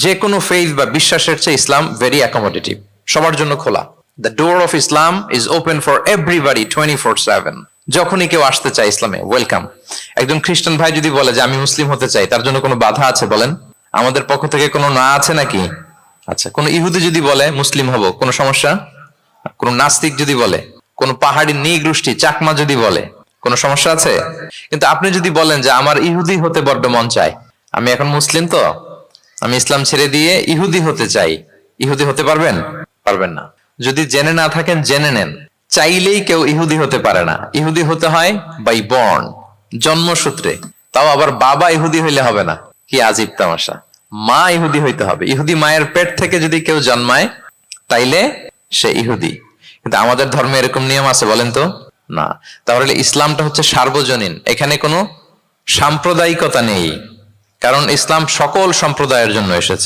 যে কোনো ফেইথ বা বিশ্বাসের চেয়ে ইসলাম ভেরি অ্যাকোমোডেটিভ, সবার জন্য খোলা। The door of Islam is open for everybody 24/7। যখনই কেউ আসতে চায় ইসলামে, ওয়েলকাম। একজন খ্রিস্টান ভাই যদি বলে যে আমি মুসলিম হতে চাই, তার জন্য কোনো বাধা আছে বলেন? আমাদের পক্ষ থেকে কোনো না আছে নাকি? আচ্ছা, কোন ইহুদি যদি বলে মুসলিম হব, কোনো সমস্যা? কোন নাস্তিক যদি বলে, কোন পাহাড়ি নৃগোষ্ঠী চাকমা যদি বলে, কোনো সমস্যা আছে? কিন্তু আপনি যদি বলেন যে আমার ইহুদি হতে বড্ড মন চায়, আমি এখন মুসলিম তো আমি ইসলাম ছেড়ে দিয়ে ইহুদি হতে চাই, ইহুদি হতে পারবেন? পারবেন না। যদি জেনে না থাকেন জেনে নেন, চাইলেই কেউ ইহুদি হতে পারে না। ইহুদি হতে হয় বাই বর্ন, জন্মসূত্রে। তাও আবার বাবা ইহুদি হইলে হবে না। কি আজীব তামাশা! মা ইহুদি হইতে হবে। ইহুদি মায়ের পেট থেকে যদি কেউ জন্মায় তাইলে সে ইহুদি। কিন্তু আমাদের ধর্মে এরকম নিয়ম আছে বলেন তো? না। তাহলে ইসলামটা হচ্ছে সার্বজনীন, এখানে কোনো সাম্প্রদায়িকতা নেই, কারণ ইসলাম সকল সম্প্রদায়ের জন্য এসেছে।